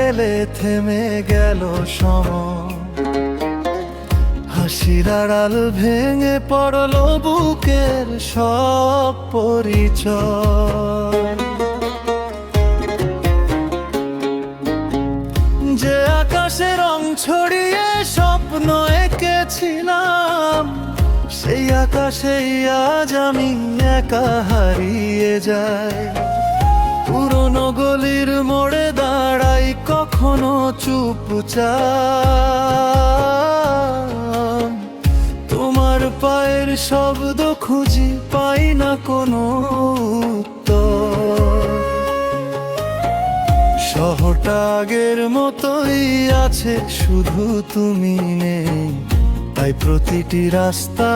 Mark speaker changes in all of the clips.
Speaker 1: গেলে থেমে গেল সময়, হাসির আড়াল ভেঙে পড়লো বুকের সব পরিচয়। যে আকাশে রং ছড়িয়ে স্বপ্ন এঁকেছিলাম, সেই আকাশেই আজ আমি একা হারিয়ে যাই। পুরনো গলির মোড়ে দাঁড়াই কখনো চুপচাপ, তোমার পায়ের শব্দ খুঁজি পাই না কোনো উত্তর। শহরটা আগের মতোই আছে, শুধু তুমি নেই, তাই প্রতিটি রাস্তা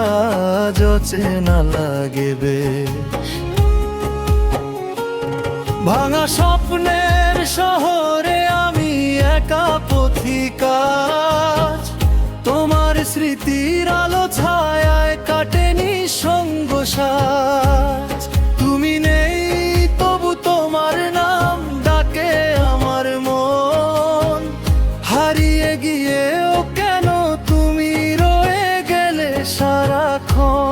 Speaker 1: আজ অচেনা লাগে বেশ। ভাঙা স্বপ্নের শহরে আমি একা পথিক, তোমার স্মৃতির আলো ছায়ায় কাটেনি সঙ্গ সাজ। তুমি নেই তবু তোমার নাম ডাকে আমার মন, হারিয়ে গিয়েও কেন তুমি রয়ে গেলে সারাক্ষণ।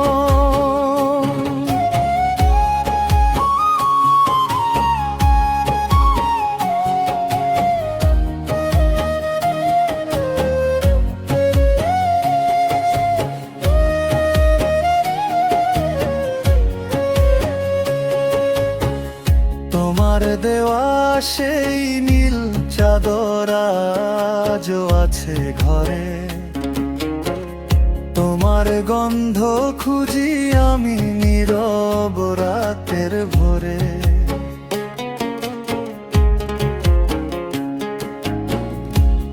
Speaker 1: তোমার দেওয়া সেই নীল চাদর আজও আছে ঘরে, তোমার গন্ধ খুঁজি আমি নীরব রাতের ভোরে।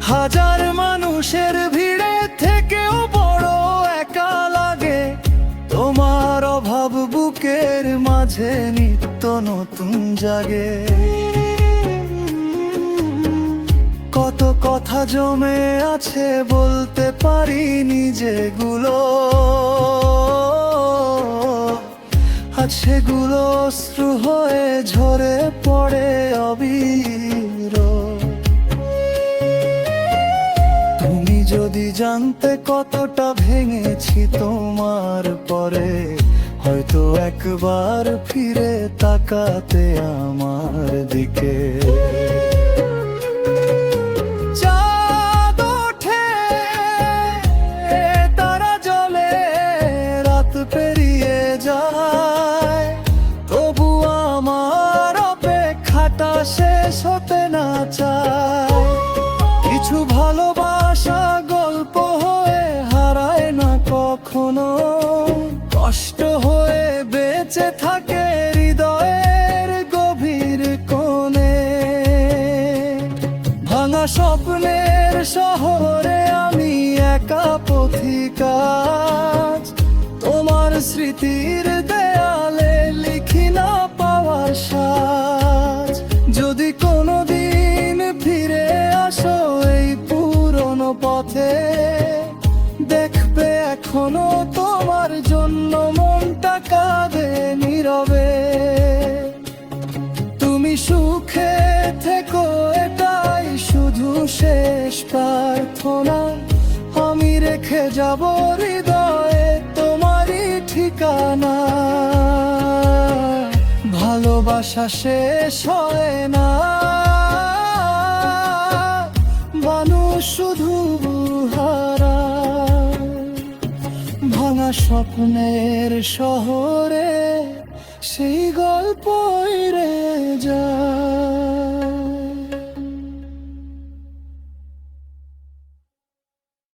Speaker 1: হাজার মানুষের ভিড়ে থেকেও বড় একা লাগে, তোমার অভাব বুকের মাঝে নিত্য নতুন জাগে। কত কথা জমে আছে বলতে পারিনি যেগুলো, আজ সেগুলো অশ্রু হয়ে ঝরে পড়ে অবিরত। তুমি যদি জানতে কতটা ভেঙেছি তোমার পরে, হয়তো একবার ফিরে তাকাতে আমার দিকে। চাঁদ ওঠে, তারা জ্বলে, রাত পেরিয়ে যায়, তবু আমার অপেক্ষাটা শেষ হতে না চায়। কিছু ভালোবাসা গল্প হয়ে হারায় না কখনো, কষ্ট হয়ে বেঁচে থাকে হৃদয়ের গভীর কোণে। ভাঙা স্বপ্নের শহরে আমি একা পথিক, তোমার স্মৃতির দেয়ালে লিখি না পাওয়ার সাজ। যদি কোনোদিন ফিরে আসো এই পুরনো পথে, দেখবে এখনো তোমার জন্য মনটা কাঁদে নীরবে। তুমি সুখে থেকো এটাই শুধু শেষ প্রার্থনা, আমি রেখে যাব হৃদয়ে তোমারই ঠিকানা। ভালোবাসা শেষ হয় না, মানুষ শুধু হারায়। ভাঙা স্বপ্নের শহরে সেই গল্পই রয়ে যায়।